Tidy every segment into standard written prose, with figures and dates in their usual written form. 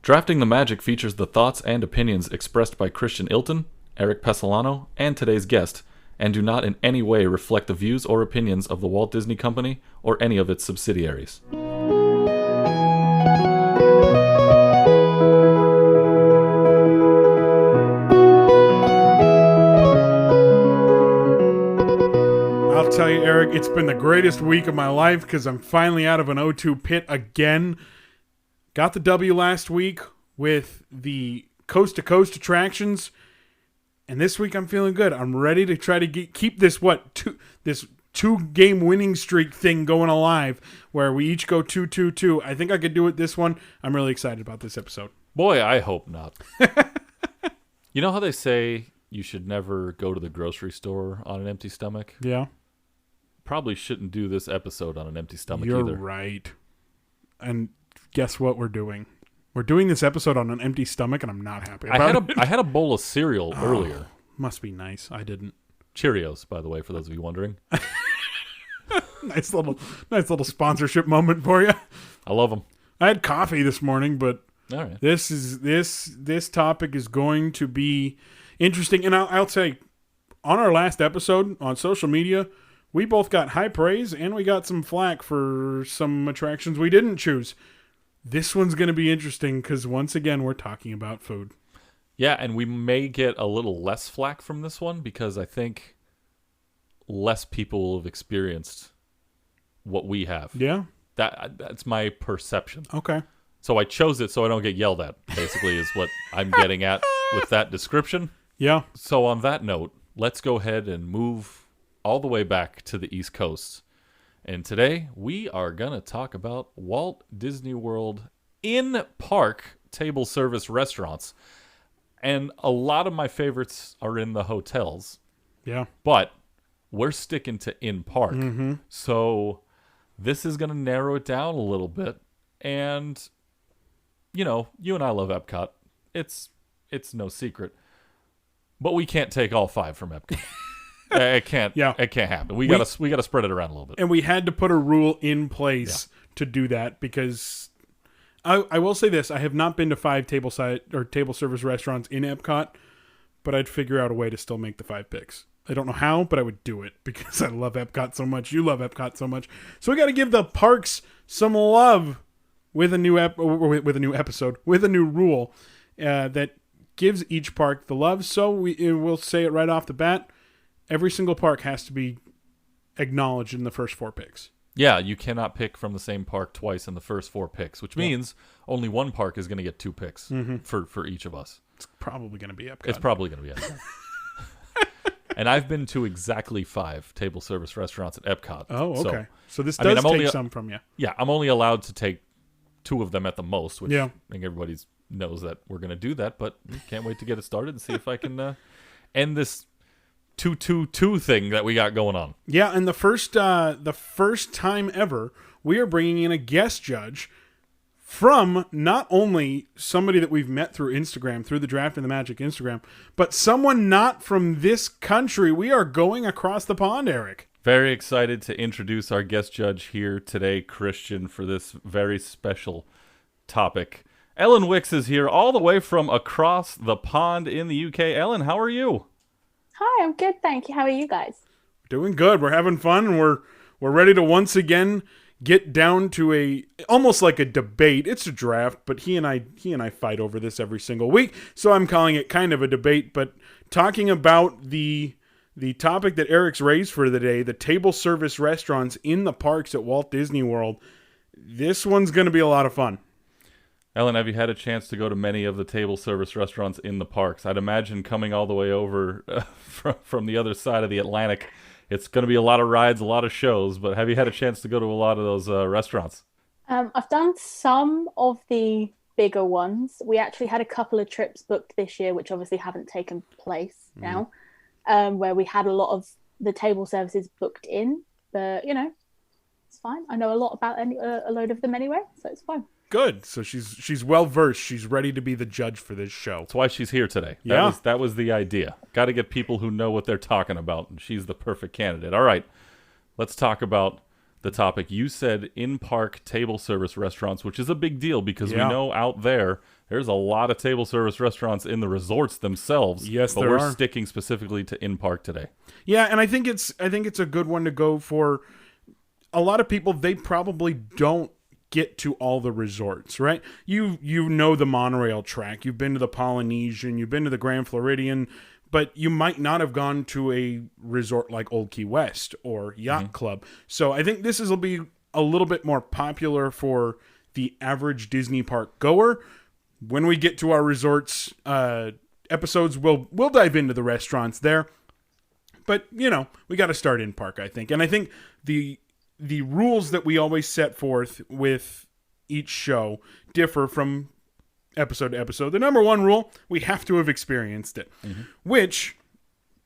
Drafting the Magic features the thoughts and opinions expressed by Christian Ilten, Erik Pessolano, and today's guest, and do not in any way reflect the views or opinions of the Walt Disney Company or any of its subsidiaries. I'll tell you, Erik, it's been the greatest week of my life because I'm finally out of an O2 pit again. Got the W last week with the coast-to-coast attractions, and this week I'm feeling good. I'm ready to try to keep this two-game winning streak thing going alive, where we each go 2-2-2. I think I could do it this one. I'm really excited about this episode. Boy, I hope not. You know how they say you should never go to the grocery store on an empty stomach? Yeah. Probably shouldn't do this episode on an empty stomach You're either. right. And guess what we're doing? We're doing this episode on an empty stomach, and I'm not happy about it. I had a bowl of cereal earlier. Must be nice. I didn't. Cheerios, by the way, for those of you wondering. Nice little sponsorship moment for you. I love them. I had coffee this morning, but All right. this topic is going to be interesting. And I'll say, on our last episode on social media, we both got high praise and we got some flack for some attractions we didn't choose. This one's going to be interesting because once again, we're talking about food. Yeah, and we may get a little less flack from this one because I think less people will have experienced what we have. Yeah. That's my perception. Okay. So I chose it so I don't get yelled at, basically, is what I'm getting at with that description. Yeah. So on that note, let's go ahead and move all the way back to the East Coast. And today, we are going to talk about Walt Disney World in-park table service restaurants. And a lot of my favorites are in the hotels. Yeah. But we're sticking to in-park. Mm-hmm. So this is going to narrow it down a little bit. And, you know, you and I love Epcot. It's no secret. But we can't take all 5 from Epcot. It can't. Yeah. It can't happen. We gotta spread it around a little bit. And we had to put a rule in place to do that because I will say this: I have not been to 5 table service restaurants in Epcot, but I'd figure out a way to still make the 5 picks. I don't know how, but I would do it because I love Epcot so much. You love Epcot so much, so we got to give the parks some love with a new with a new rule that gives each park the love. So we'll say it right off the bat. Every single park has to be acknowledged in the first 4 picks. Yeah, you cannot pick from the same park twice in the first 4 picks, which means only one park is going to get 2 picks for each of us. It's probably going to be Epcot. It's probably going to be Epcot. And I've been to exactly 5 table service restaurants at Epcot. Oh, okay. So this does take some from you. Yeah, I'm only allowed to take 2 of them at the most, which I think everybody knows that we're going to do that, but can't wait to get it started and see if I can end this 2-2-2 thing that we got going on. Yeah, and the first time ever, we are bringing in a guest judge from not only somebody that we've met through Instagram, through the Draft and the Magic Instagram, but someone not from this country. We are going across the pond, Erik. Very excited to introduce our guest judge here today, Christian, for this very special topic. Ellan Wicks is here all the way from across the pond in the UK. Ellan, how are you? Hi, I'm good, thank you. How are you guys? Doing good. We're having fun, and we're ready to once again get down to almost like a debate. It's a draft, but he and I fight over this every single week, so I'm calling it kind of a debate. But talking about the topic that Erik's raised for the day, the table service restaurants in the parks at Walt Disney World, this one's going to be a lot of fun. Ellan, have you had a chance to go to many of the table service restaurants in the parks? I'd imagine coming all the way over from the other side of the Atlantic, it's going to be a lot of rides, a lot of shows, but have you had a chance to go to a lot of those restaurants? I've done some of the bigger ones. We actually had a couple of trips booked this year, which obviously haven't taken place now, where we had a lot of the table services booked in, but, you know, it's fine. I know a lot about a load of them anyway, so it's fine. Good. So she's well versed. She's ready to be the judge for this show. That's why she's here today. Yeah. That was the idea. Got to get people who know what they're talking about, and she's the perfect candidate. All right, let's talk about the topic. You said in-park table service restaurants, which is a big deal because we know out there, there's a lot of table service restaurants in the resorts themselves. Yes, but there we're are. sticking specifically to in-park today. Yeah, and I think it's a good one to go for. A lot of people, they probably don't get to all the resorts, right? You know the monorail track, you've been to the Polynesian, you've been to the Grand Floridian, but you might not have gone to a resort like Old Key West or Yacht Club. So I think this will be a little bit more popular for the average Disney park goer. When we get to our resorts episodes, we'll dive into the restaurants there. But, we got to start in park, I think. And I think the rules that we always set forth with each show differ from episode to episode. The number one rule, we have to have experienced it, which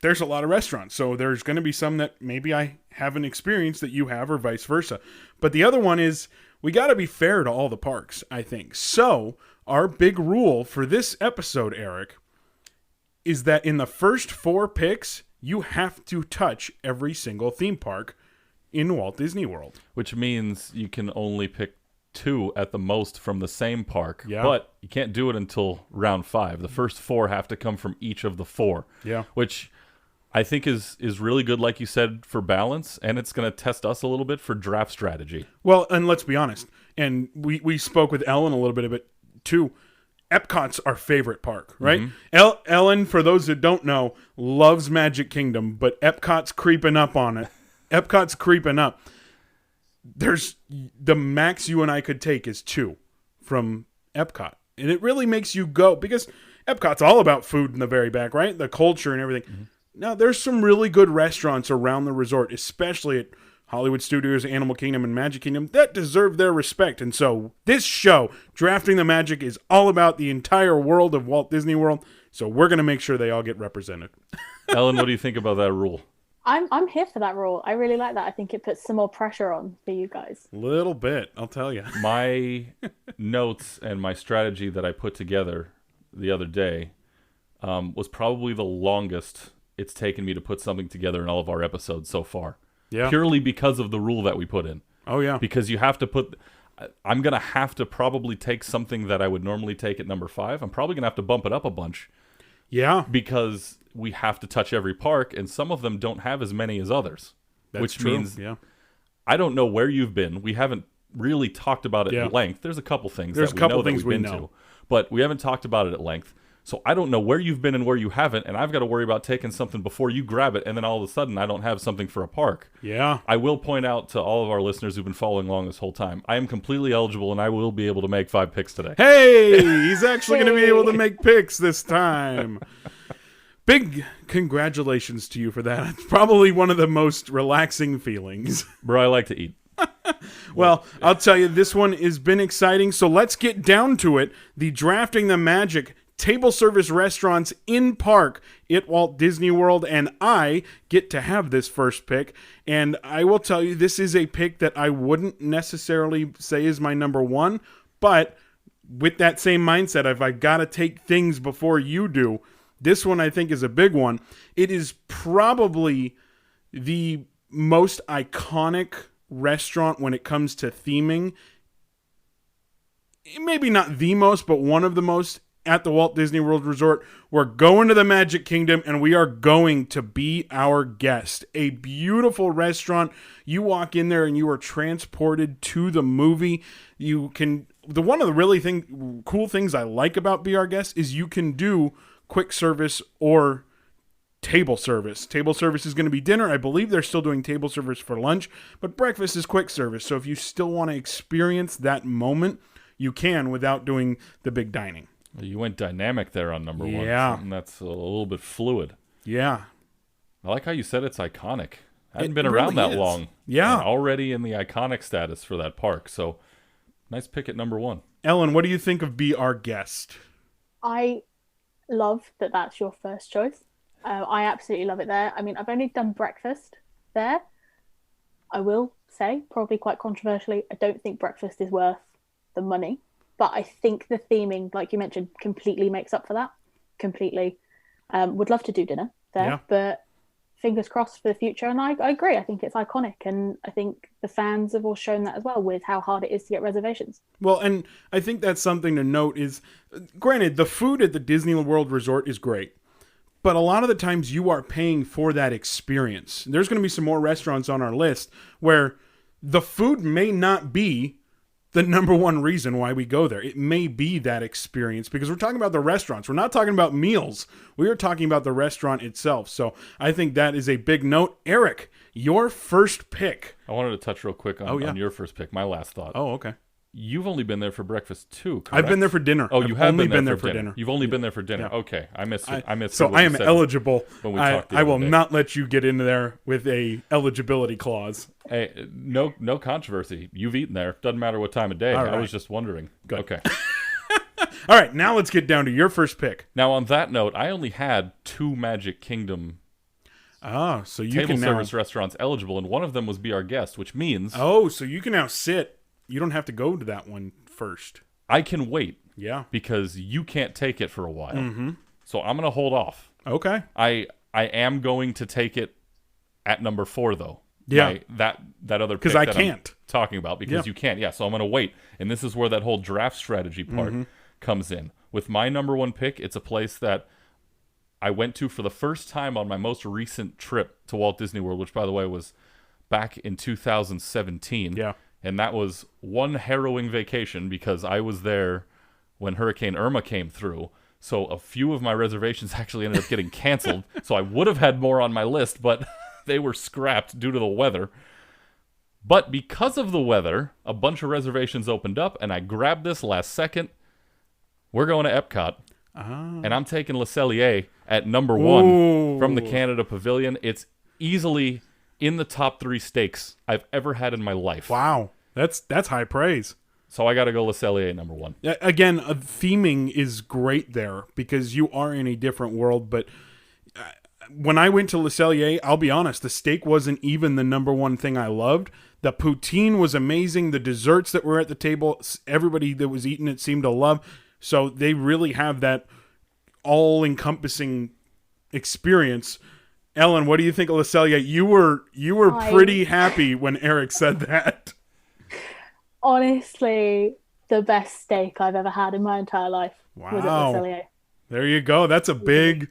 there's a lot of restaurants. So there's going to be some that maybe I haven't experienced that you have or vice versa. But the other one is we got to be fair to all the parks, I think. So our big rule for this episode, Erik, is that in the first 4 picks, you have to touch every single theme park in Walt Disney World. Which means you can only pick 2 at the most from the same park. Yeah. But you can't do it until round 5. The first 4 have to come from each of the 4. Yeah. Which I think is really good, like you said, for balance, and it's going to test us a little bit for draft strategy. Well, and let's be honest, and we spoke with Ellan a little bit of it too. Epcot's our favorite park, right? Ellan, for those that don't know, loves Magic Kingdom, but Epcot's creeping up on it. Epcot's creeping up. There's the max you and I could take is 2 from Epcot. And it really makes you go, because Epcot's all about food in the very back, right? The culture and everything. Now, there's some really good restaurants around the resort, especially at Hollywood Studios, Animal Kingdom, and Magic Kingdom, that deserve their respect. And so this show, Drafting the Magic, is all about the entire world of Walt Disney World. So we're going to make sure they all get represented. Ellen, what do you think about that rule? I'm here for that rule. I really like that. I think it puts some more pressure on for you guys. Little bit, I'll tell you. My notes and my strategy that I put together the other day was probably the longest it's taken me to put something together in all of our episodes so far. Yeah. Purely because of the rule that we put in. Oh, yeah. Because you have to put... I'm going to have to probably take something that I would normally take at number 5. I'm probably going to have to bump it up a bunch. Yeah. Because we have to touch every park, and some of them don't have as many as others. That's which true. means yeah. I don't know where you've been. We haven't really talked about it at length. There's a couple things that we've been to, but we haven't talked about it at length. So I don't know where you've been and where you haven't, and I've got to worry about taking something before you grab it, and then all of a sudden I don't have something for a park. Yeah. I will point out to all of our listeners who've been following along this whole time, I am completely eligible, and I will be able to make 5 picks today. Hey, he's actually going to be able to make picks this time. Big congratulations to you for that. It's probably one of the most relaxing feelings. Bro, I like to eat. Well, I'll tell you, this one has been exciting, so let's get down to it. The Drafting the Magic table service restaurants in park at Walt Disney World, and I get to have this first pick. And I will tell you, this is a pick that I wouldn't necessarily say is my number 1, but with that same mindset, if I got to take things before you do, this one I think is a big one. It is probably the most iconic restaurant when it comes to theming. Maybe not the most, but one of the most at the Walt Disney World Resort. We're going to the Magic Kingdom, and we are going to be our guest. A beautiful restaurant. You walk in there and you are transported to the movie. You can... One of the really cool things I like about Be Our Guest is you can do quick service or table service. Table service is going to be dinner. I believe they're still doing table service for lunch, but breakfast is quick service. So if you still want to experience that moment, you can without doing the big dining. You went dynamic there on number 1. Yeah. Something that's a little bit fluid. Yeah. I like how you said it's iconic. I hadn't It been around really that is. long. Yeah. And already in the iconic status for that park. So, nice pick at number 1. Ellen, what do you think of Be Our Guest? I love that that's your first choice. I absolutely love it there. I mean, I've only done breakfast there. I will say, probably quite controversially, I don't think breakfast is worth the money. But I think the theming, like you mentioned, completely makes up for that. Completely. Would love to do dinner there. Yeah. But fingers crossed for the future. And I agree. I think it's iconic, and I think the fans have all shown that as well with how hard it is to get reservations. Well, and I think that's something to note is, granted, the food at the Disney World Resort is great, but a lot of the times you are paying for that experience. There's going to be some more restaurants on our list where the food may not be the number one reason why we go there. It may be that experience, because we're talking about the restaurants. We're not talking about meals. We are talking about the restaurant itself. So I think that is a big note. Erik, your first pick. I wanted to touch real quick on your first pick, my last thought. Oh, okay. You've only been there for breakfast too, correct? I've been there for dinner. Oh, you have only been there for dinner. You've only been there for dinner. Yeah. Okay, I missed it. So I am eligible. When we talked the I will other day. not let you get into there with a eligibility clause. Hey, no controversy. You've eaten there. Doesn't matter what time of day. All I right. was just wondering. Good. Okay. All right, now let's get down to your first pick. Now, on that note, I only had 2 Magic Kingdom Ah, so you table can now. service restaurants eligible, and one of them was Be Our Guest, which means Oh, so you can now sit. You don't have to go to that one first. I can wait Yeah. because you can't take it for a while. Mm-hmm. So I'm going to hold off. Okay. I am going to take it at number 4, though. Yeah. That other pick Because I that I'm can't. talking about, because Yeah. you can't. Yeah, so I'm going to wait. And this is where that whole draft strategy part comes in. With my number 1 pick, it's a place that I went to for the first time on my most recent trip to Walt Disney World, which, by the way, was back in 2017. Yeah. And that was one harrowing vacation because I was there when Hurricane Irma came through. So a few of my reservations actually ended up getting canceled. So I would have had more on my list, but they were scrapped due to the weather. But because of the weather, a bunch of reservations opened up, and I grabbed this last second. We're going to Epcot, and I'm taking Le Cellier at number 1 Ooh. from the Canada Pavilion. It's easily in the top 3 steaks I've ever had in my life. Wow. That's high praise. So I got to go Le Cellier number 1. Again, theming is great there because you are in a different world. But when I went to Le Cellier, I'll be honest, the steak wasn't even the number 1 thing I loved. The poutine was amazing. The desserts that were at the table, everybody that was eating it seemed to love. So they really have that all-encompassing experience. Ellen, what do you think of Le Cellier? You were pretty happy when Erik said that. Honestly, the best steak I've ever had in my entire life was at Wow. Le Cellier. There you go. That's a big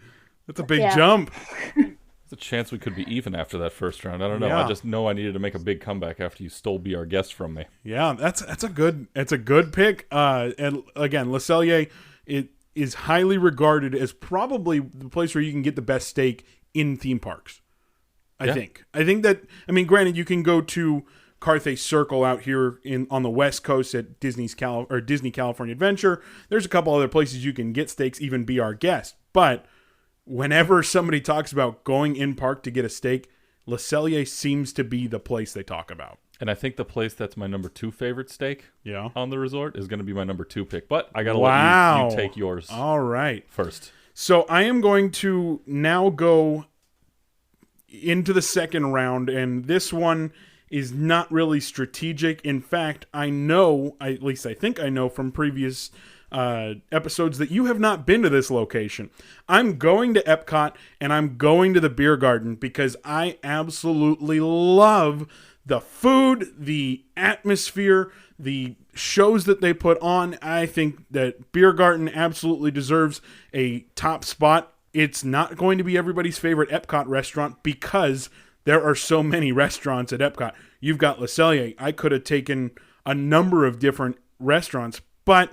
Yeah. jump. There's a chance we could be even after that first round. I don't know. Yeah. I just know I needed to make a big comeback after you stole Be Our Guest from me. Yeah, that's a good pick. And again, Le Cellier, it is highly regarded as probably the place where you can get the best steak in theme parks. I think that, I mean, granted, you can go to Carthay Circle out here on the West Coast at Disney California Adventure. There's a couple other places you can get steaks, even Be Our Guest. But whenever somebody talks about going in park to get a steak, Le Cellier seems to be the place they talk about. And I think the place that's my number 2 favorite steak Yeah. on the resort is going to be my number 2 pick. But I got to Wow. let you take yours All right. first. So I am going to now go into the second round, and this one is not really strategic. In fact, I know, at least I think I know from previous episodes, that you have not been to this location. I'm going to Epcot, and I'm going to the beer garden because I absolutely love the food, the atmosphere, the shows that they put on. I think that Beer Garden absolutely deserves a top spot. It's not going to be everybody's favorite Epcot restaurant because there are so many restaurants at Epcot. You've got Le Cellier. I could have taken a number of different restaurants, but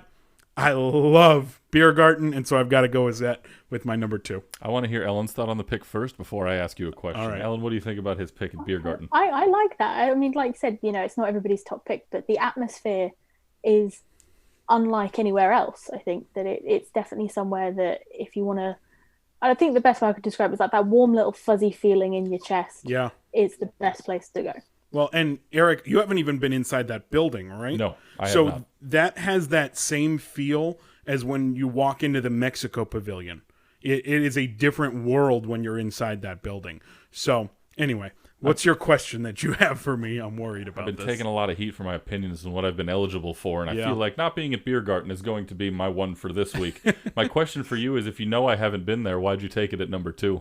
I love Beer Garden, and so I've got to go with my number 2. I want to hear Ellen's thought on the pick first before I ask you a question. All right. Ellen, what do you think about his pick at Beer Garden? I like that. I mean, like you said, it's not everybody's top pick, but the atmosphere is unlike anywhere else. I think that it's definitely somewhere that if you want to, I think the best way I could describe it is like that warm little fuzzy feeling in your chest. Yeah. It's the best place to go. Well, and Erik, you haven't even been inside that building, right? No, I have so not. that has that same feel as when you walk into the Mexico Pavilion. It is a different world when you're inside that building. So, anyway, what's your question that you have for me? I'm worried about I've been this. taking a lot of heat for my opinions and what I've been eligible for, and I Yeah. feel like not being at Beer Garden is going to be my one for this week. My question for you is, if you know I haven't been there, why'd you take it at number 2?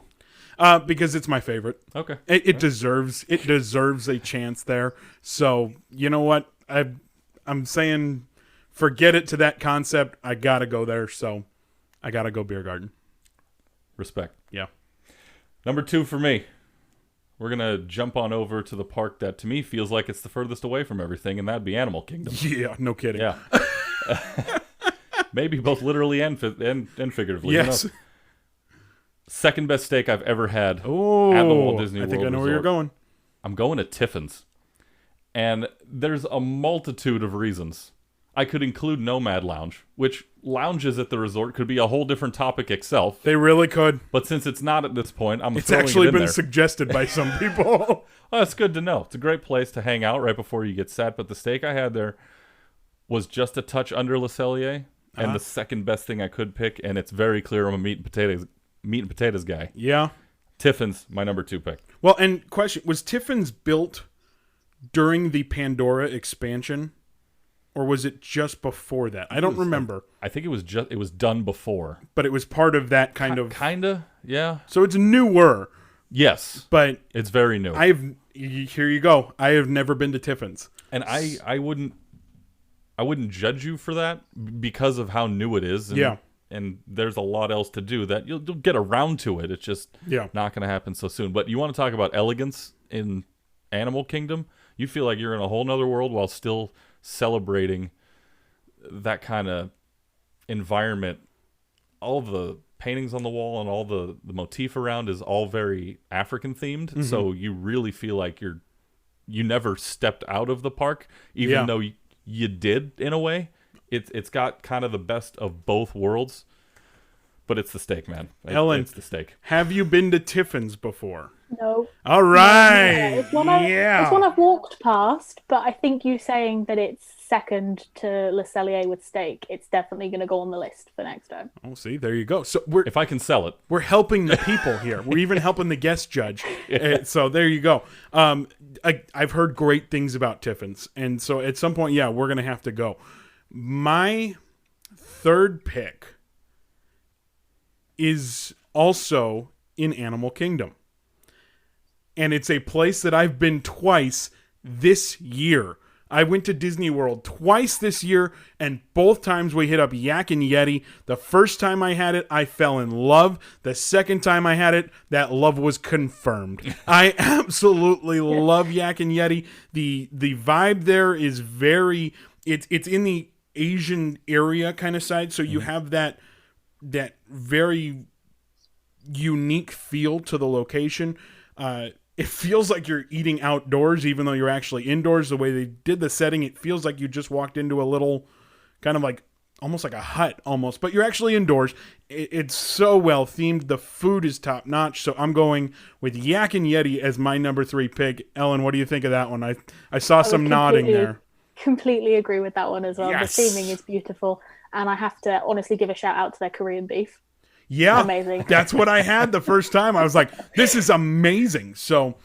Because it's my favorite. Okay. It deserves a chance there. So you know what? I'm saying, forget it to that concept. I gotta go there. So I gotta go Beer Garden. Respect. Yeah. Number 2 for me. We're gonna jump on over to the park that to me feels like it's the furthest away from everything, and that'd be Animal Kingdom. Yeah. No kidding. Yeah. Maybe both literally and figuratively. Yes. Second best steak I've ever had at the Oh, Walt Disney World I think I know where Resort. you're going. I'm going to Tiffin's. And there's a multitude of reasons. I could include Nomad Lounge, which lounges at the resort could be a whole different topic itself. They really could. But since it's not at this point, I'm It's throwing actually it in been there. suggested by some people. Well, that's good to know. It's a great place to hang out right before you get set. But the steak I had there was just a touch under Le Cellier, and the second best thing I could pick. And it's very clear I'm a meat and potatoes guy. Yeah. Tiffin's my number 2 pick. Well, and question, was Tiffin's built during the Pandora expansion, or was it just before that? I don't remember. I think it was done before. But it was part of that kind of... Kinda, yeah. So it's newer, Yes, but it's very new. here you go. I have never been to Tiffin's. And I wouldn't judge you for that because of how new it is. And, Yeah. And there's a lot else to do that you'll get around to it. It's just Yeah. not going to happen so soon. But you want to talk about elegance in Animal Kingdom? You feel like you're in a whole nother world while still celebrating that kind of environment. All the paintings on the wall and all the motif around is all very African themed. Mm-hmm. So you really feel like you never stepped out of the park, even Yeah. though you did in a way. It's got kind of the best of both worlds, but it's the steak, man. Ellen, it's the steak. Have you been to Tiffin's before? No. All right. It's one I've walked past, but I think you saying that it's second to Le Cellier with steak, it's definitely going to go on the list for next time. Oh, see, there you go. So If I can sell it. we're helping the people here. We're even helping the guest judge. So there you go. I've heard great things about Tiffin's, and so at some point, yeah, we're gonna have to go. My third pick is also in Animal Kingdom, and it's a place that I've been twice this year. I went to Disney World twice this year, and both times we hit up Yak and Yeti. The first time I had it, I fell in love. The second time I had it, that love was confirmed. I absolutely love Yak and Yeti. The vibe there is very... It's in the Asian area kind of side, so you have that very unique feel to the location. It feels like you're eating outdoors, even though you're actually indoors. The way they did the setting, it feels like you just walked into a little, kind of like, almost like a hut, almost. But you're actually indoors. It's so well themed. The food is top notch. So I'm going with Yak and Yeti as my number 3 pick. Ellen, what do you think of that one? I saw some nodding there. Completely agree with that one as well. Yes. The theming is beautiful, and I have to honestly give a shout out to their Korean beef. Yeah, Amazing. That's what I had the first time. I was like, this is amazing. So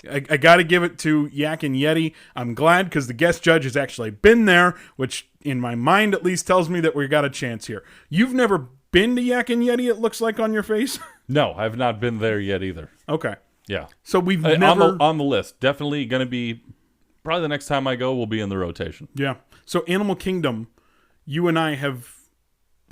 I got to give it to Yak and Yeti. I'm glad because the guest judge has actually been there, which in my mind at least tells me that we got a chance here. You've never been to Yak and Yeti, it looks like on your face? No, I've not been there yet either. Okay. Yeah. So we've never... On the list. Definitely going to be... Probably the next time I go will be in the rotation. Yeah. So Animal Kingdom, you and I have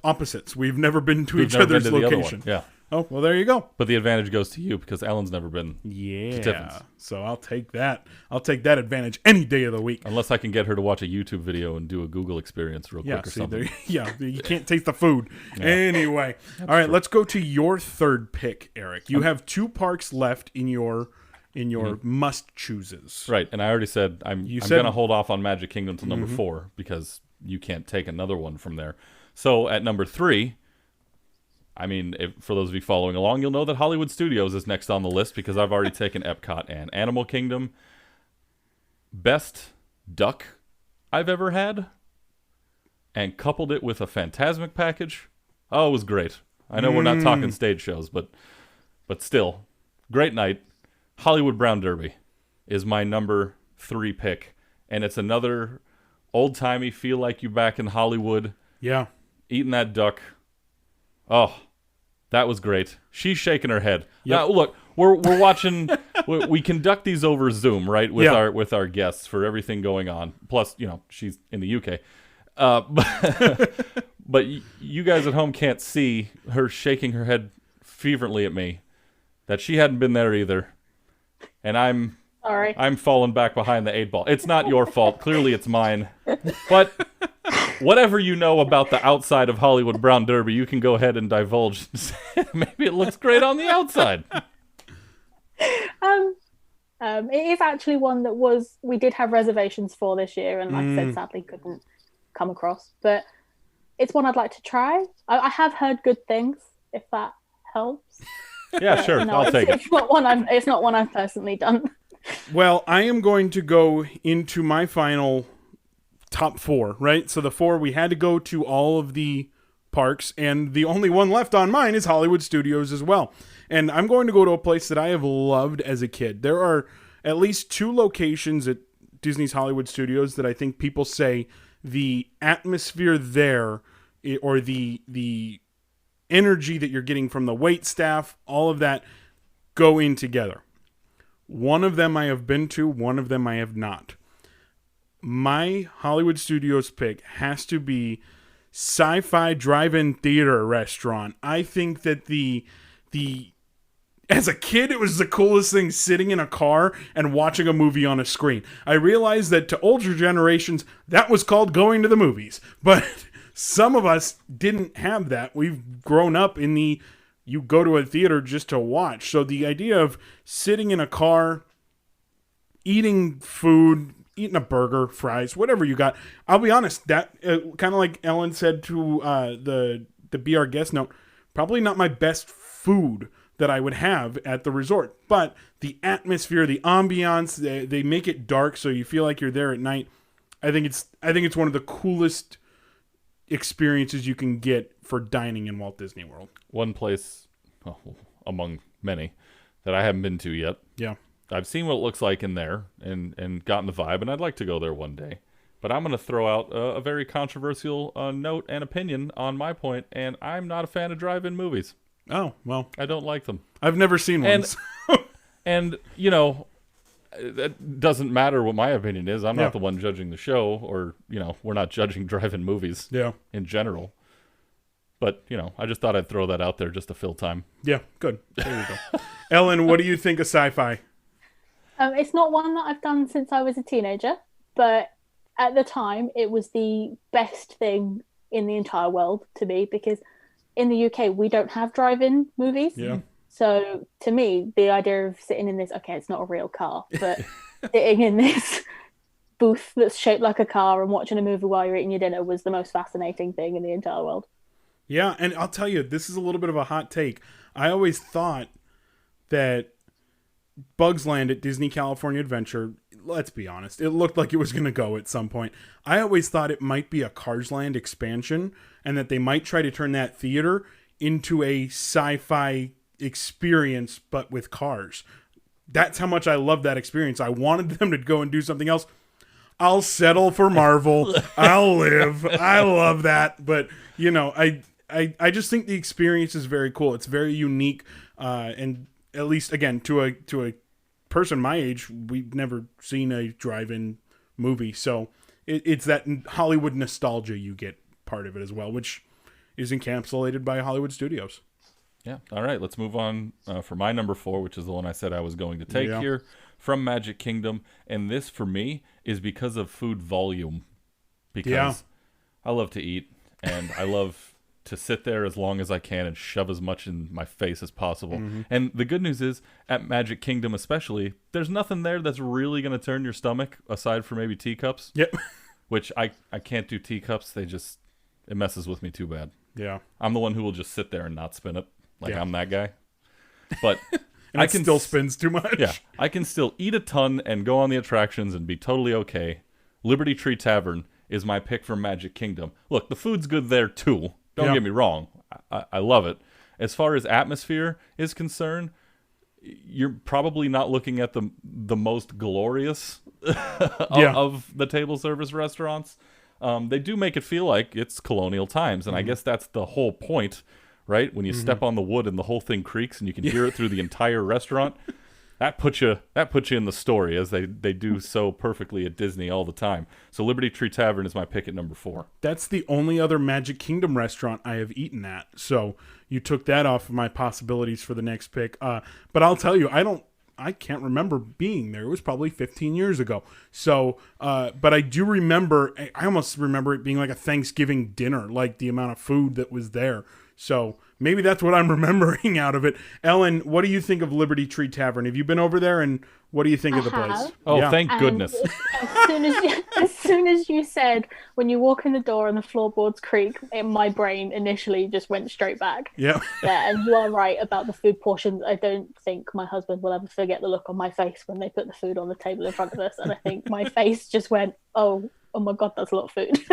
opposites. We've never been to each other's location. Yeah. Oh, well, there you go. But the advantage goes to you because Ellen's never been to Yeah. Tiffin's. So I'll take that. I'll take that advantage any day of the week. Unless I can get her to watch a YouTube video and do a Google experience real Yeah, quick or see, something. you can't taste the food. Anyway. All right, let's go to your third pick, Eric. You have 2 parks left in your must chooses. Right, and I already said I'm going to hold off on Magic Kingdom till number 4 because you can't take another one from there. So at number 3, I mean, for those of you following along, you'll know that Hollywood Studios is next on the list because I've already taken Epcot and Animal Kingdom. Best duck I've ever had, and coupled it with a Fantasmic package. Oh, it was great. I know we're not talking stage shows, but still, great night. Hollywood Brown Derby is my number 3 pick, and it's another old-timey feel like you back in Hollywood. Yeah. Eating that duck. Oh, that was great. She's shaking her head. Yep. Now, look, we're watching. We conduct these over Zoom, right? With our guests for everything going on. Plus, she's in the UK. But you guys at home can't see her shaking her head fervently at me that she hadn't been there either, and I'm falling back behind the 8 ball. It's not your fault. Clearly, it's mine. But whatever you know about the outside of Hollywood Brown Derby, you can go ahead and divulge. Maybe it looks great on the outside. It is actually one that we did have reservations for this year, and like I said, sadly couldn't come across. But it's one I'd like to try. I have heard good things, if that helps. Yeah, sure. I'll take it. It's not one I've personally done. Well, I am going to go into my final top 4, right? So the 4, we had to go to all of the parks, and the only one left on mine is Hollywood Studios as well. And I'm going to go to a place that I have loved as a kid. There are at least 2 locations at Disney's Hollywood Studios that I think people say the atmosphere there, or the energy that you're getting from the wait staff, all of that go in together. One of them I have been to, one of them I have not. My Hollywood Studios pick has to be Sci-Fi Drive-In Theater Restaurant. I think that the as a kid, it was the coolest thing sitting in a car and watching a movie on a screen. I realized that to older generations, that was called going to the movies. But some of us didn't have that. We've grown up in you go to a theater just to watch. So the idea of sitting in a car, eating food, eating a burger, fries, whatever you got. I'll be honest, that kind of like Ellen said to the Be Our Guest note, probably not my best food that I would have at the resort. But the atmosphere, the ambiance, they make it dark so you feel like you're there at night. I think it's one of the coolest experiences you can get for dining in Walt Disney World. One place, among many, that I haven't been to yet. Yeah. I've seen what it looks like in there and gotten the vibe, and I'd like to go there one day. But I'm going to throw out a very controversial note and opinion on my point, and I'm not a fan of drive-in movies. Oh, well. I don't like them. I've never seen one. And it doesn't matter what my opinion is. I'm not the one judging the show, or, we're not judging drive-in movies in general. But, I just thought I'd throw that out there just to fill time. Yeah, good. There you go. Ellen, what do you think of Sci-Fi? It's not one that I've done since I was a teenager, but at the time, it was the best thing in the entire world to me, because in the UK, we don't have drive-in movies. Yeah. So to me, the idea of sitting in this, okay, it's not a real car, but sitting in this booth that's shaped like a car and watching a movie while you're eating your dinner was the most fascinating thing in the entire world. Yeah, and I'll tell you, this is a little bit of a hot take. I always thought that Bugs Land at Disney California Adventure, let's be honest, it looked like it was going to go at some point. I always thought it might be a Cars Land expansion, and that they might try to turn that theater into a sci-fi experience, but with cars. That's how much I love that experience. I wanted them to go and do something else. I'll settle for Marvel. I'll live. I love that. But, I just think the experience is very cool. It's very unique. And at least, again, to a person my age, we've never seen a drive-in movie. So it's that Hollywood nostalgia you get part of it as well, which is encapsulated by Hollywood Studios. Yeah. All right. Let's move on for my number 4, which is the one I said I was going to take here, from Magic Kingdom. And this, for me, is because of food volume. Because I love to eat, and I love to sit there as long as I can and shove as much in my face as possible. Mm-hmm. And the good news is, at Magic Kingdom especially, there's nothing there that's really going to turn your stomach, aside from maybe teacups. Yep. Which I can't do teacups. It messes with me too bad. Yeah. I'm the one who will just sit there and not spin it. I'm that guy. But I can still spins too much. Yeah. I can still eat a ton and go on the attractions and be totally okay. Liberty Tree Tavern is my pick from Magic Kingdom. Look, the food's good there too. Don't get me wrong. I love it. As far as atmosphere is concerned, you're probably not looking at the most glorious of the table service restaurants. They do make it feel like it's colonial times, and I guess that's the whole point, right? When you step on the wood and the whole thing creaks and you can hear it through the entire restaurant. That puts you in the story, as they do so perfectly at Disney all the time. So Liberty Tree Tavern is my pick at number 4. That's the only other Magic Kingdom restaurant I have eaten at. So you took that off of my possibilities for the next pick. But I'll tell you, I can't remember being there. It was probably 15 years ago. So, but I do remember, I almost remember it being like a Thanksgiving dinner, like the amount of food that was there. So maybe that's what I'm remembering out of it. Ellen, what do you think of Liberty Tree Tavern? Have you been over there, and what do you think of the place? Oh, Yeah. thank goodness. As soon as you said, when you walk in the door and the floorboards creak, my brain initially just went straight back. Yeah. Yeah, and you are right about the food portions. I don't think my husband will ever forget the look on my face when they put the food on the table in front of us. And I think my face just went, oh my God, that's a lot of food.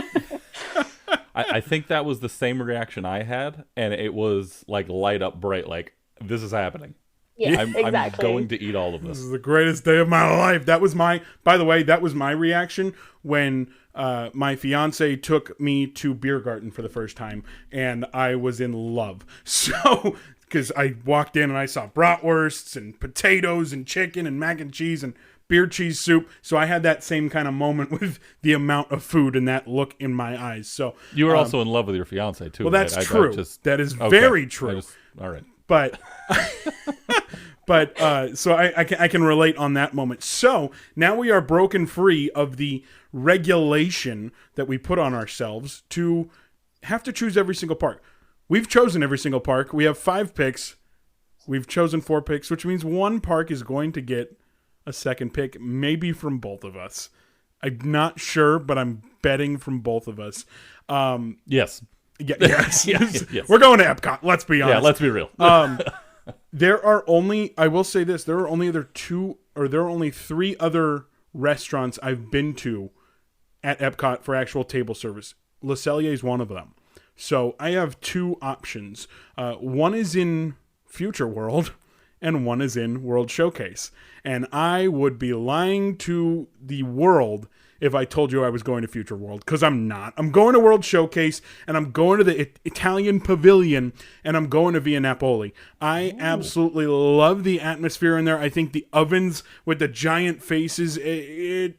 I think that was the same reaction I had, and it was like light up bright, like, this is happening. Yeah, I'm exactly. going to eat all of This this. is the greatest day of my life. That was by the way, that was my reaction when my fiance took me to Beer Garden for the first time, and I was in love. So, because I walked in and I saw bratwursts and potatoes and chicken and mac and cheese and beer cheese soup. So I had that same kind of moment with the amount of food and that look in my eyes. So You were also in love with your fiance, too. well, that's right? true. That is very true. All right. But so I can relate on that moment. So now we are broken free of the regulation that we put on ourselves to have to choose every single park. We've chosen every single park. We have 5 picks. We've chosen 4 picks, which means one park is going to get a second pick, maybe from both of us. I'm not sure, but I'm betting from both of us. Yes. Yes. Yes. We're going to Epcot. Let's be honest. Yeah, let's be real. There are only, I will say this, there are only 3 other restaurants I've been to at Epcot for actual table service. Le Cellier is one of them. So I have 2 options. One is in Future World, and one is in World Showcase. And I would be lying to the world if I told you I was going to Future World, because I'm not. I'm going to World Showcase, and I'm going to the Italian Pavilion, and I'm going to Via Napoli. I absolutely love the atmosphere in there. I think the ovens with the giant faces, the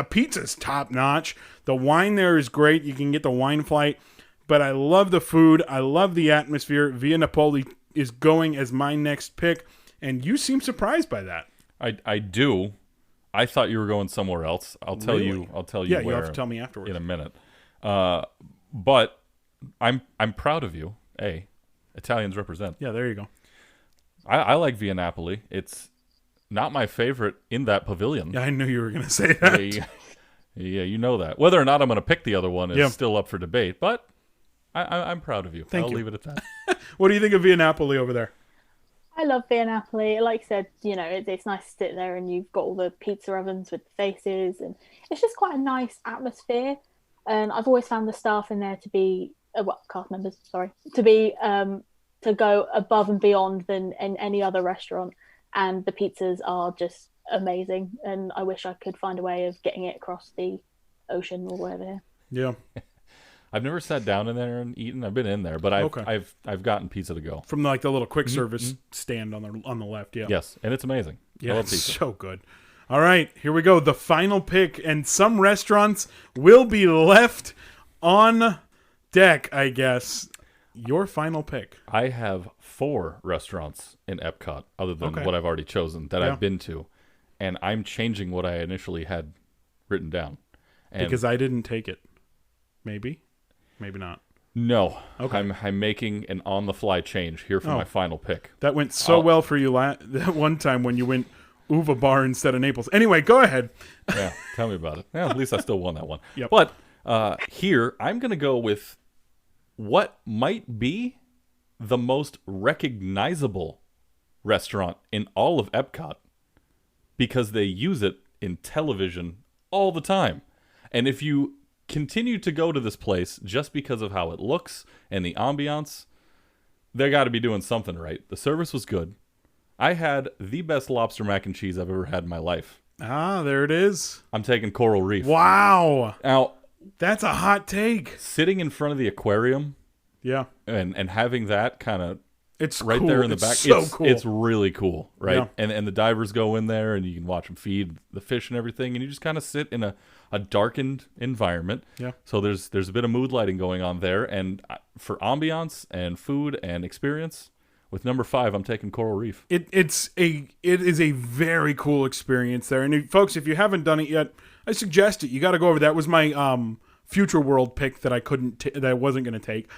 pizza's top notch. The wine there is great. You can get the wine flight. But I love the food. I love the atmosphere. Via Napoli is going as my next pick, and you seem surprised by that. I do. I thought you were going somewhere else. I'll tell you. I'll tell you. Yeah, where you have to tell me afterwards in a minute. But I'm proud of you. Hey, Italians represent. Yeah, there you go. I like Via Napoli. It's not my favorite in that pavilion. Yeah, I knew you were going to say that. Yeah, you know that. Whether or not I'm going to pick the other one is still up for debate. But I'm proud of you. Thank I'll you. leave it at that. What do you think of Via Napoli over there? I love Via Napoli. Like I said, it's nice to sit there and you've got all the pizza ovens with the faces, and it's just quite a nice atmosphere. And I've always found the staff in there to be, cast members, sorry, to be to go above and beyond than in any other restaurant. And the pizzas are just amazing. And I wish I could find a way of getting it across the ocean or wherever. Yeah. I've never sat down in there and eaten. I've been in there, but I've gotten pizza to go From like the little quick service stand on the left. Yeah. Yes, and it's amazing. Yeah, I love it's pizza. so good. All right, here we go. The final pick, and some restaurants will be left on deck, I guess. Your final pick. I have 4 restaurants in Epcot, other than what I've already chosen, that I've been to, and I'm changing what I initially had written down. And Because I didn't take it. Maybe not. no, Okay. I'm making an on-the-fly change here for my final pick. That went so well for you that one time when you went Uva Bar instead of Naples. Anyway, go ahead. Yeah, tell me about it. Yeah, at least I still won that one. Yep. But here, I'm going to go with what might be the most recognizable restaurant in all of Epcot, because they use it in television all the time. And if you continue to go to this place just because of how it looks and the ambiance, they got to be doing something right. The service was good. I had the best lobster mac and cheese I've ever had in my life. Ah, there it is. I'm taking Coral Reef. Wow. Now, That's a hot take. sitting in front of the aquarium Yeah. And having that kind of It's right cool. there in the It's back, so cool. it's really cool, right? Yeah. And the divers go in there, and you can watch them feed the fish and everything, and you just kind of sit in a darkened environment. Yeah. So there's a bit of mood lighting going on there, and for ambiance and food and experience, with number 5, I'm taking Coral Reef. It is a very cool experience there. And folks, if you haven't done it yet, I suggest it. You got to go over. That was my Future World pick that I wasn't going to take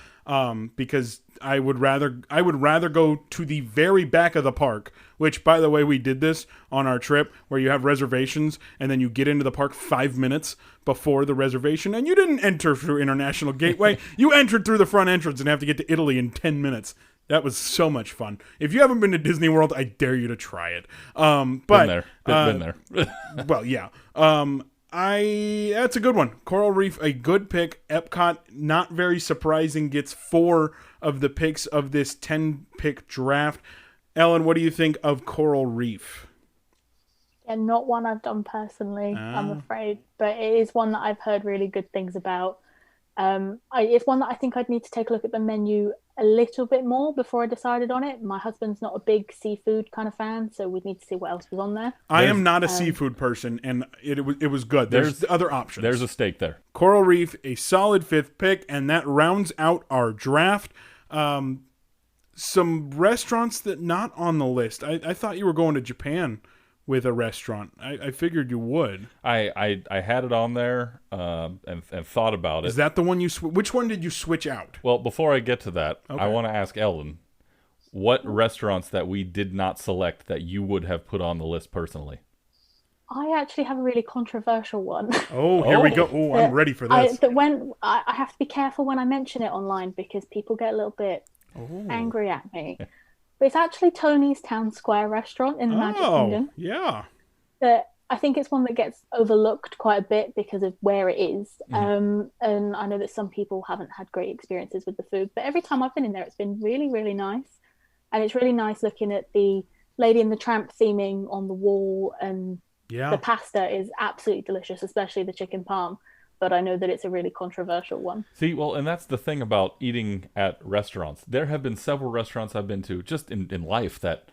because I would rather go to the very back of the park, which, by the way, we did this on our trip where you have reservations and then you get into the park 5 minutes before the reservation, and you didn't enter through International Gateway. You entered through the front entrance and have to get to Italy in 10 minutes. That was so much fun. If you haven't been to Disney World, I dare you to try it. But Been there. well, yeah. That's a good one. Coral Reef, a good pick. Epcot, not very surprising, gets 4 of the picks of this 10-pick draft. Ellen, what do you think of Coral Reef? Yeah, not one I've done personally, I'm afraid, but it is one that I've heard really good things about. It's one that I think I'd need to take a look at the menu a little bit more before I decided on it. My husband's not a big seafood kind of fan, so we'd need to see what else was on there. I am not a seafood person, and it was good. There's other options. There's a steak there. Coral Reef, a solid 5th pick, and that rounds out our draft. Some restaurants that not on the list. I thought you were going to Japan with a restaurant. I figured you would. I had it on there and thought about it. Is that the one you which one did you switch out? Well, before I get to that, Okay. I want to ask Ellen, what restaurants that we did not select that you would have put on the list personally? I actually have a really controversial one. Oh, here we go. Oh, I'm ready for this. I have to be careful when I mention it online because people get a little bit angry at me. But it's actually Tony's Town Square restaurant in the Magic Kingdom. Yeah. I think it's one that gets overlooked quite a bit because of where it is. And I know that some people haven't had great experiences with the food, but every time I've been in there, it's been really, really nice. And it's really nice looking at the Lady and the Tramp theming on the wall, and the pasta is absolutely delicious, especially the chicken parm. But I know that it's a really controversial one. See, well, and that's the thing about eating at restaurants. There have been several restaurants I've been to just in life that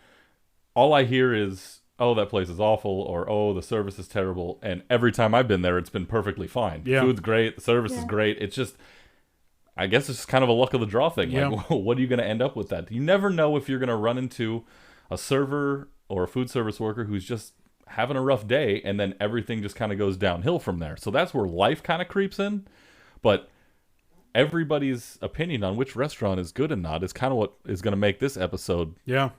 all I hear is, oh, that place is awful, or oh, the service is terrible. And every time I've been there, it's been perfectly fine. Yeah. Food's great. The service is great. It's just, I guess it's just kind of a luck of the draw thing. Yeah. Like, what are you going to end up with that? You never know if you're going to run into a server or a food service worker who's just having a rough day, and then everything just kind of goes downhill from there. So that's where life kind of creeps in. But everybody's opinion on which restaurant is good and not is kind of what is going to make this episode. Yeah.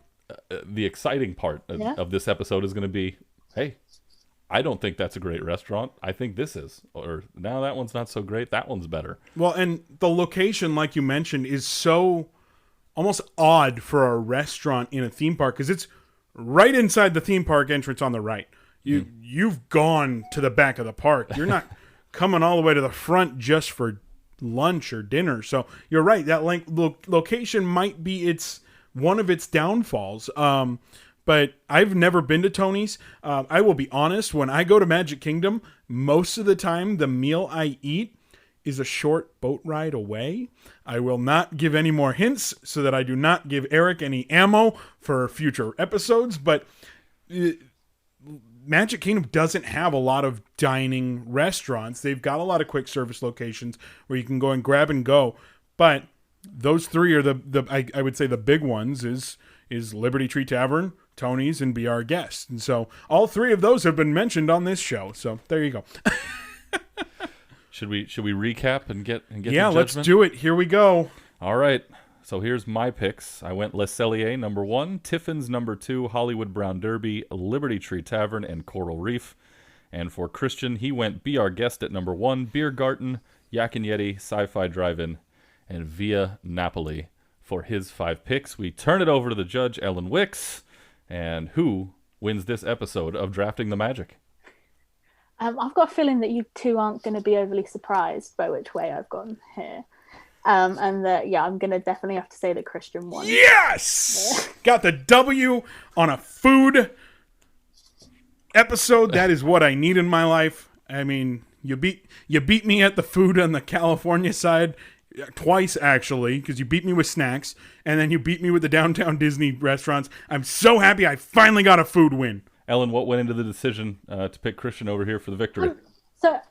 The exciting part of this episode is going to be, hey, I don't think that's a great restaurant. I think this is. Or, now that one's not so great. That one's better. Well, and the location, like you mentioned, is so almost odd for a restaurant in a theme park because it's right inside the theme park entrance on the right. You've gone to the back of the park. You're not coming all the way to the front just for lunch or dinner. So you're right. That location might be one of its downfalls. But I've never been to Tony's. I will be honest. When I go to Magic Kingdom, most of the time the meal I eat is a short boat ride away. I will not give any more hints so that I do not give Erik any ammo for future episodes, but Magic Kingdom doesn't have a lot of dining restaurants. They've got a lot of quick service locations where you can go and grab and go, but those 3 are I would say the big ones is Liberty Tree Tavern, Tony's, and Be Our Guest. And so all 3 of those have been mentioned on this show. So there you go. Should we recap and get Yeah, some let's judgment? do it. Here we go. All right. So here's my picks. I went Le Cellier number 1, Tiffin's number 2, Hollywood Brown Derby, Liberty Tree Tavern, and Coral Reef. And for Christian, he went Be Our Guest at number 1, Beer Garden, Yak and Yeti, Sci-Fi Drive-In, and Via Napoli for his 5 picks. We turn it over to the judge, Ellan Wicks, and who wins this episode of Drafting the Magic? I've got a feeling that you two aren't going to be overly surprised by which way I've gone here. And that, I'm going to definitely have to say that Christian won. Yes! Got the W on a food episode. That is what I need in my life. I mean, you beat me at the food on the California side. twice actually, because you beat me with snacks, and then you beat me with the downtown Disney restaurants. I'm so happy I finally got a food win. Ellen, what went into the decision to pick Christian over here for the victory?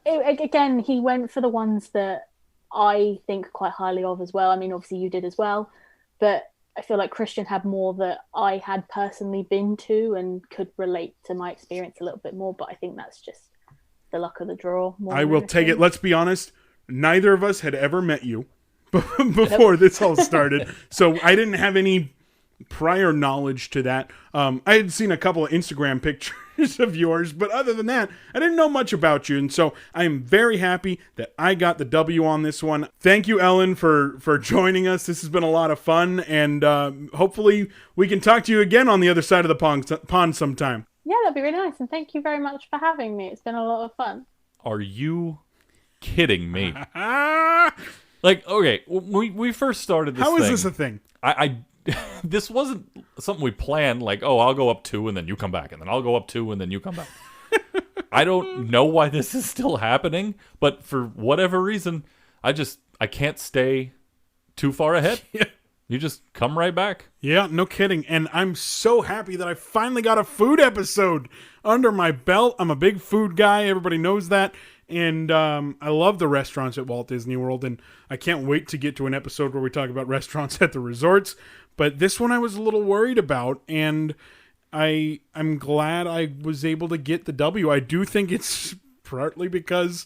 Again, he went for the ones that I think quite highly of as well. I mean, obviously you did as well, but I feel like Christian had more that I had personally been to and could relate to my experience a little bit more, but I think that's just the luck of the draw. I will take it. Let's be honest. Neither of us had ever met you before this all started, so I didn't have any prior knowledge to that. I had seen a couple of Instagram pictures of yours, but other than that, I didn't know much about you, and so I am very happy that I got the W on this one. Thank you, Ellen, for joining us. This has been a lot of fun, and hopefully we can talk to you again on the other side of the pond sometime. Yeah, that'd be really nice, and thank you very much for having me. It's been a lot of fun. Are you kidding me? Like, okay, we first started this How thing. is this a thing? I this wasn't something we planned, like, oh, I'll go up 2 and then you come back, and then I'll go up 2 and then you come back. I don't know why this is still happening, but for whatever reason, I can't stay too far ahead. Yeah. You just come right back. Yeah, no kidding. And I'm so happy that I finally got a food episode under my belt. I'm a big food guy. Everybody knows that. And I love the restaurants at Walt Disney World. And I can't wait to get to an episode where we talk about restaurants at the resorts. But this one I was a little worried about. And I'm glad I was able to get the W. I do think it's partly because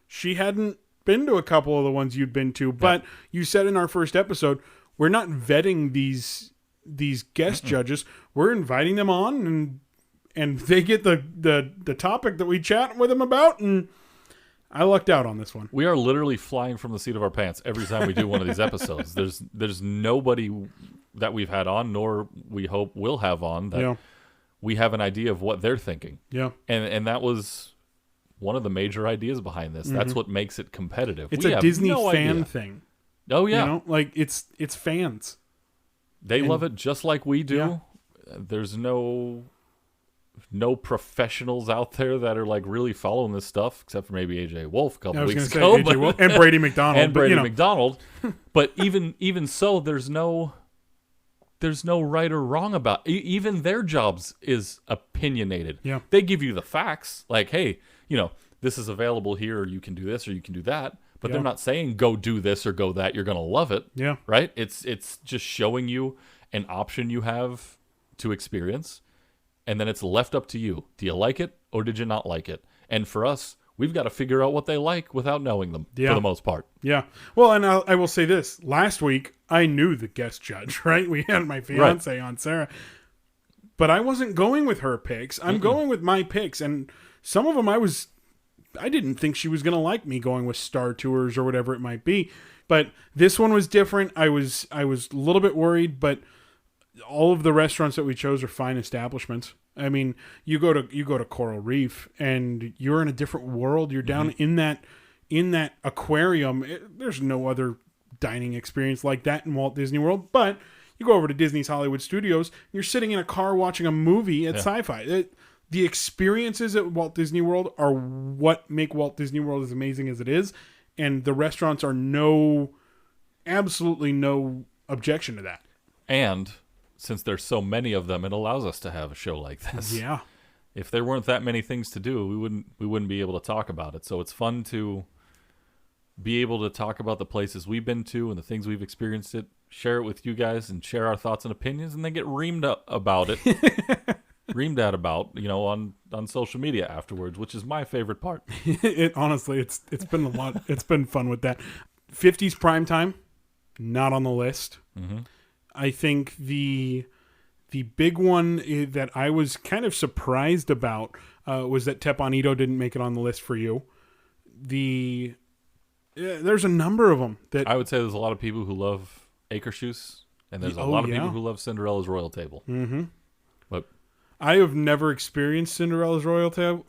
she hadn't been to a couple of the ones you'd been to. But you said in our first episode, we're not vetting these guest judges. We're inviting them on, and they get the topic that we chat with them about. And I lucked out on this one. We are literally flying from the seat of our pants every time we do one of these episodes. There's nobody that we've had on, nor we hope will have on, that we have an idea of what they're thinking. Yeah, and that was one of the major ideas behind this. That's what makes it competitive. It's a Disney fan thing. Oh yeah, you know, like it's fans. They love it just like we do. Yeah. There's no professionals out there that are like really following this stuff, except for maybe AJ Wolf a couple weeks ago, AJ Wolf and Brady McDonald, and Brady McDonald. But even so, there's no right or wrong about even their jobs is opinionated. Yeah, they give you the facts, like, hey, this is available here, or you can do this, or you can do that. But they're not saying go do this or go that. You're gonna love it. Yeah, right. It's just showing you an option you have to experience, and then it's left up to you. Do you like it or did you not like it? And for us, we've got to figure out what they like without knowing them for the most part. Yeah. Well, and I will say this: last week I knew the guest judge. Right, we had my fiance on, Sarah, but I wasn't going with her picks. I'm going with my picks, and some of them I didn't think she was going to like me going with Star Tours or whatever it might be. But this one was different. I was a little bit worried, but all of the restaurants that we chose are fine establishments. I mean, you go to Coral Reef and you're in a different world. You're down in that aquarium. There's no other dining experience like that in Walt Disney World. But you go over to Disney's Hollywood Studios, you're sitting in a car watching a movie at Sci-Fi. The experiences at Walt Disney World are what make Walt Disney World as amazing as it is, and the restaurants are absolutely no objection to that. And since there's so many of them, it allows us to have a show like this. Yeah. If there weren't that many things to do, we wouldn't be able to talk about it. So it's fun to be able to talk about the places we've been to and the things we've experienced, share it with you guys, and share our thoughts and opinions, and then get reamed about it. Reamed at about, on social media afterwards, which is my favorite part. Honestly, it's been a lot. It's been fun with that. 50s primetime, not on the list. Mm-hmm. I think the big one that I was kind of surprised about was that Tepanito didn't make it on the list for you. There's a number of them that I would say there's a lot of people who love Akershus, and there's a lot of people who love Cinderella's Royal Table. Mm-hmm. But I have never experienced Cinderella's Royal Table,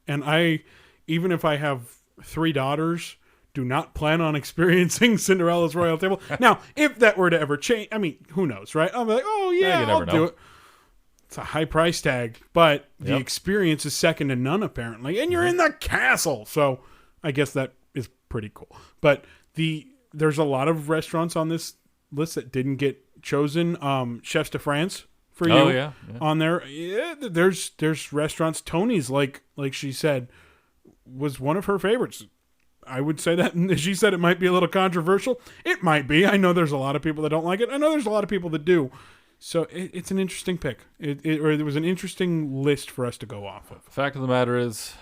and even if I have 3 daughters, do not plan on experiencing Cinderella's Royal Table. Now, if that were to ever change, I mean, who knows, right? I'll be like, oh yeah, I'll do it. It's a high price tag, but the experience is second to none, apparently, and you're in the castle, so I guess that is pretty cool. But the there's a lot of restaurants on this list that didn't get chosen. Chefs de France for you on there. Yeah, there's restaurants. Tony's, like she said, was one of her favorites. I would say that. She said it might be a little controversial. It might be. I know there's a lot of people that don't like it. I know there's a lot of people that do. So it's an interesting pick. It was an interesting list for us to go off of. Fact of the matter is,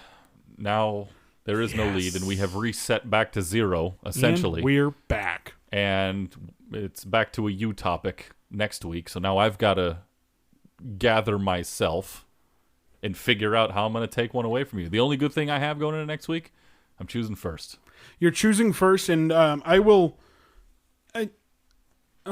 now there is no lead, and we have reset back to 0, essentially. And we're back. And it's back to a you topic next week. So now I've got to gather myself and figure out how I'm going to take one away from you. The only good thing I have going into next week, I'm choosing first. You're choosing first, and I'll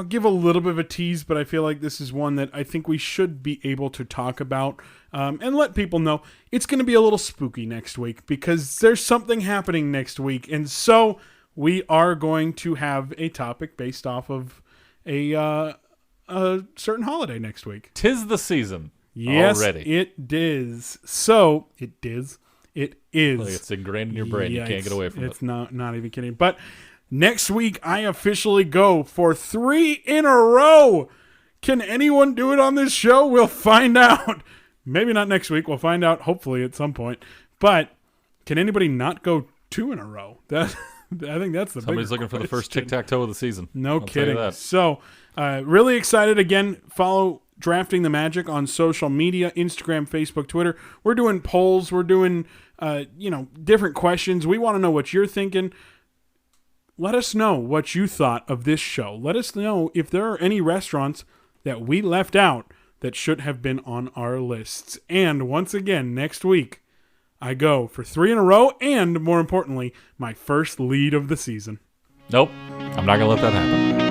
give a little bit of a tease, but I feel like this is one that I think we should be able to talk about and let people know. It's going to be a little spooky next week because there's something happening next week, and so we are going to have a topic based off of a certain holiday next week. 'Tis the season. Yes, already. it is. So it is. It is. Like it's ingrained in your brain. You can't get away from it. It's not even kidding. But next week, I officially go for 3 in a row. Can anyone do it on this show? We'll find out. Maybe not next week. We'll find out hopefully at some point. But can anybody not go 2 in a row? I think that's the Somebody's looking for the first tic-tac-toe of the season. No I'll kidding. So really excited. Again, follow Drafting the Magic on social media, Instagram, Facebook, Twitter. We're doing polls. We're doing, different questions. We want to know what you're thinking. Let us know what you thought of this show. Let us know if there are any restaurants that we left out that should have been on our lists. And once again, next week, I go for 3 in a row and, more importantly, my first lead of the season. Nope. I'm not going to let that happen.